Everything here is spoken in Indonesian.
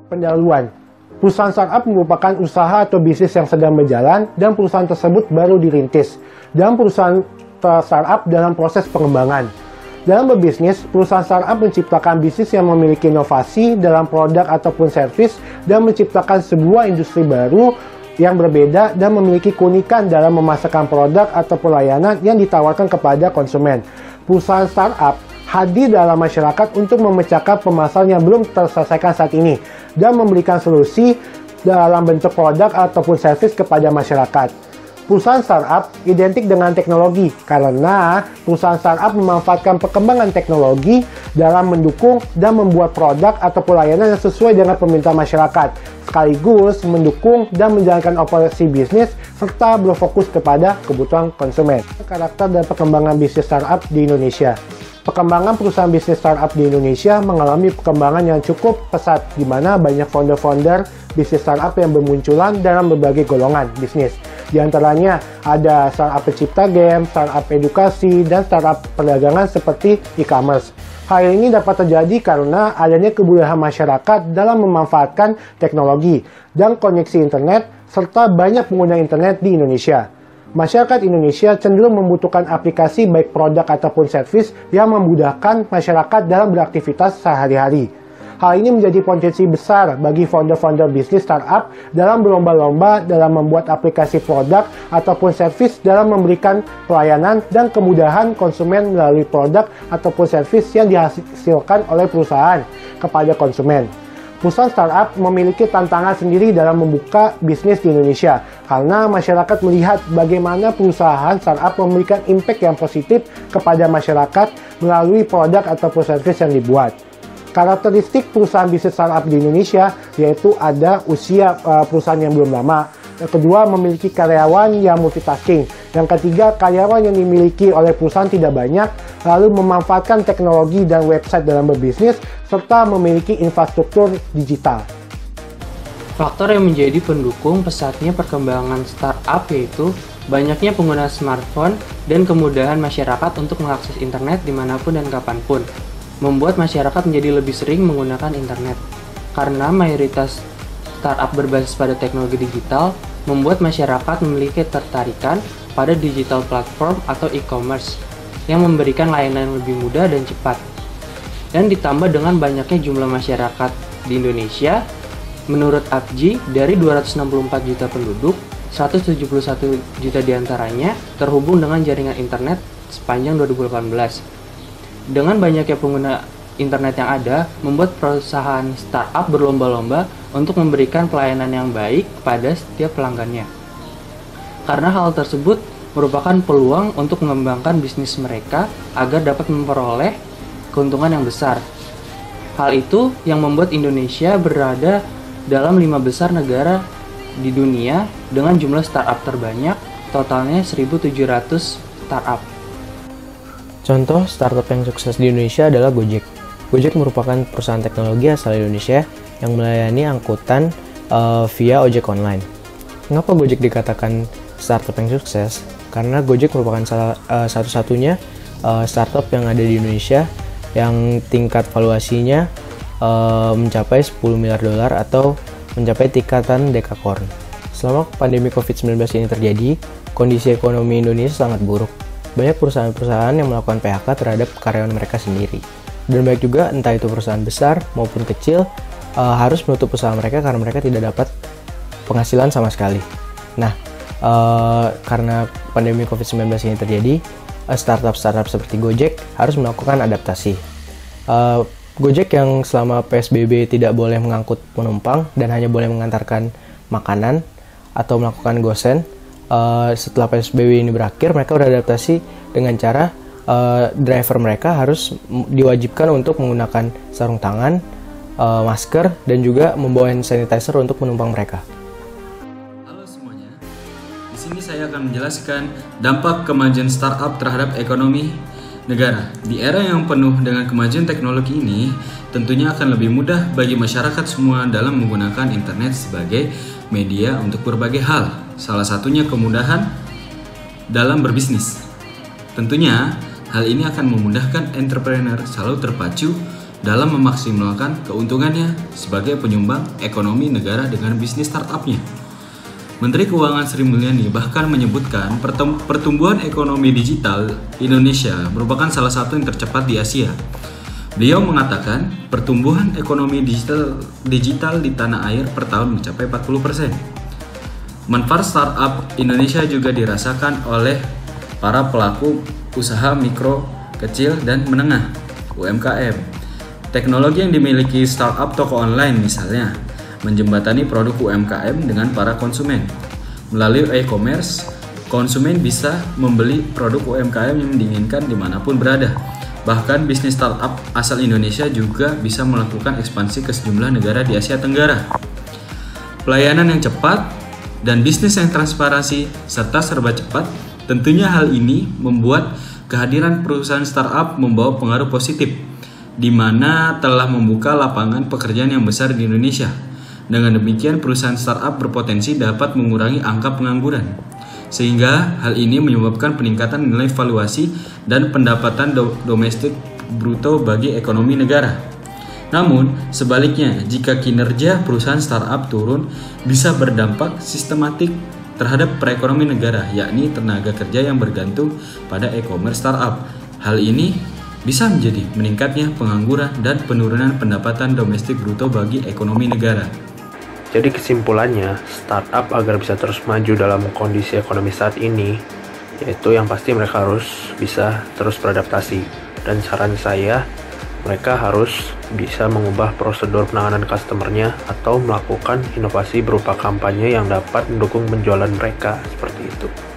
Pendahuluan. Perusahaan startup merupakan usaha atau bisnis yang sedang berjalan dan perusahaan tersebut baru dirintis. Dan perusahaan startup dalam proses pengembangan. Dalam berbisnis, perusahaan startup menciptakan bisnis yang memiliki inovasi dalam produk ataupun servis dan menciptakan sebuah industri baru yang berbeda dan memiliki keunikan dalam memasarkan produk atau pelayanan yang ditawarkan kepada konsumen. Perusahaan startup hadir dalam masyarakat untuk memecahkan permasalahan yang belum terselesaikan saat ini dan memberikan solusi dalam bentuk produk ataupun servis kepada masyarakat. Perusahaan startup identik dengan teknologi karena perusahaan startup memanfaatkan perkembangan teknologi dalam mendukung dan membuat produk atau pelayanan yang sesuai dengan permintaan masyarakat, sekaligus mendukung dan menjalankan operasi bisnis serta berfokus kepada kebutuhan konsumen. Karakter dan perkembangan bisnis startup di Indonesia. Perkembangan perusahaan bisnis startup di Indonesia mengalami perkembangan yang cukup pesat, di mana banyak founder-founder bisnis startup yang bermunculan dalam berbagai golongan bisnis. Di antaranya ada startup pencipta game, startup edukasi, dan startup perdagangan seperti e-commerce. Hal ini dapat terjadi karena adanya kebutuhan masyarakat dalam memanfaatkan teknologi dan koneksi internet, serta banyak pengguna internet di Indonesia. Masyarakat Indonesia cenderung membutuhkan aplikasi baik produk ataupun servis yang memudahkan masyarakat dalam beraktivitas sehari-hari. Hal ini menjadi potensi besar bagi founder-founder bisnis startup dalam berlomba-lomba dalam membuat aplikasi produk ataupun servis dalam memberikan pelayanan dan kemudahan konsumen melalui produk ataupun servis yang dihasilkan oleh perusahaan kepada konsumen. Perusahaan startup memiliki tantangan sendiri dalam membuka bisnis di Indonesia karena masyarakat melihat bagaimana perusahaan startup memberikan impact yang positif kepada masyarakat melalui produk ataupun servis yang dibuat. Karakteristik perusahaan bisnis startup di Indonesia yaitu ada usia perusahaan yang belum lama. Yang kedua, memiliki karyawan yang multitasking. Yang ketiga, karyawan yang dimiliki oleh perusahaan tidak banyak, lalu memanfaatkan teknologi dan website dalam berbisnis, serta memiliki infrastruktur digital. Faktor yang menjadi pendukung pesatnya perkembangan startup yaitu banyaknya pengguna smartphone dan kemudahan masyarakat untuk mengakses internet dimanapun dan kapanpun, membuat masyarakat menjadi lebih sering menggunakan internet. Karena mayoritas startup berbasis pada teknologi digital, membuat masyarakat memiliki ketertarikan pada digital platform atau e-commerce yang memberikan layanan yang lebih mudah dan cepat. Dan ditambah dengan banyaknya jumlah masyarakat di Indonesia, menurut APJI dari 264 juta penduduk, 171 juta diantaranya terhubung dengan jaringan internet sepanjang 2018. Dengan banyaknya pengguna internet yang ada, membuat perusahaan startup berlomba-lomba untuk memberikan pelayanan yang baik kepada setiap pelanggannya. Karena hal tersebut merupakan peluang untuk mengembangkan bisnis mereka agar dapat memperoleh keuntungan yang besar. Hal itu yang membuat Indonesia berada dalam 5 besar negara di dunia dengan jumlah startup terbanyak, totalnya 1.700 startup. Contoh startup yang sukses di Indonesia adalah Gojek. Gojek merupakan perusahaan teknologi asal Indonesia yang melayani angkutan via ojek online. Mengapa Gojek dikatakan startup yang sukses? Karena Gojek merupakan satu-satunya startup yang ada di Indonesia yang tingkat valuasinya mencapai 10 miliar dolar atau mencapai tingkatan dekakorn. Selama pandemi COVID-19 ini terjadi, kondisi ekonomi Indonesia sangat buruk. Banyak perusahaan-perusahaan yang melakukan PHK terhadap karyawan mereka sendiri. Dan banyak juga, entah itu perusahaan besar maupun kecil, harus menutup usaha mereka karena mereka tidak dapat penghasilan sama sekali. Nah, karena pandemi COVID-19 ini terjadi, startup-startup seperti Gojek harus melakukan adaptasi. Gojek yang selama PSBB tidak boleh mengangkut penumpang dan hanya boleh mengantarkan makanan atau melakukan gosen, setelah PSBB ini berakhir, mereka beradaptasi dengan cara driver mereka harus diwajibkan untuk menggunakan sarung tangan, masker, dan juga membawa hand sanitizer untuk penumpang mereka. Halo semuanya, di sini saya akan menjelaskan dampak kemajuan startup terhadap ekonomi negara. Di era yang penuh dengan kemajuan teknologi ini, tentunya akan lebih mudah bagi masyarakat semua dalam menggunakan internet sebagai media untuk berbagai hal. Salah satunya kemudahan dalam berbisnis. Tentunya, hal ini akan memudahkan entrepreneur selalu terpacu dalam memaksimalkan keuntungannya sebagai penyumbang ekonomi negara dengan bisnis startupnya. Menteri Keuangan Sri Mulyani bahkan menyebutkan pertumbuhan ekonomi digital Indonesia merupakan salah satu yang tercepat di Asia. Beliau mengatakan pertumbuhan ekonomi digital di tanah air per tahun mencapai 40%. Manfaat startup Indonesia juga dirasakan oleh para pelaku usaha mikro, kecil, dan menengah (UMKM). Teknologi yang dimiliki startup toko online misalnya menjembatani produk UMKM dengan para konsumen. Melalui e-commerce, konsumen bisa membeli produk UMKM yang diinginkan dimanapun berada. Bahkan bisnis startup asal Indonesia juga bisa melakukan ekspansi ke sejumlah negara di Asia Tenggara. Pelayanan yang cepat dan bisnis yang transparansi serta serba cepat, tentunya hal ini membuat kehadiran perusahaan startup membawa pengaruh positif, di mana telah membuka lapangan pekerjaan yang besar di Indonesia. Dengan demikian, perusahaan startup berpotensi dapat mengurangi angka pengangguran, sehingga hal ini menyebabkan peningkatan nilai valuasi dan pendapatan domestik bruto bagi ekonomi negara. Namun, sebaliknya, jika kinerja perusahaan startup turun, bisa berdampak sistematik terhadap perekonomian negara, yakni tenaga kerja yang bergantung pada e-commerce startup. Hal ini bisa menjadi meningkatnya pengangguran dan penurunan pendapatan domestik bruto bagi ekonomi negara. Jadi kesimpulannya, startup agar bisa terus maju dalam kondisi ekonomi saat ini, yaitu yang pasti mereka harus bisa terus beradaptasi. Dan saran saya, mereka harus bisa mengubah prosedur penanganan customer-nya atau melakukan inovasi berupa kampanye yang dapat mendukung penjualan mereka, seperti itu.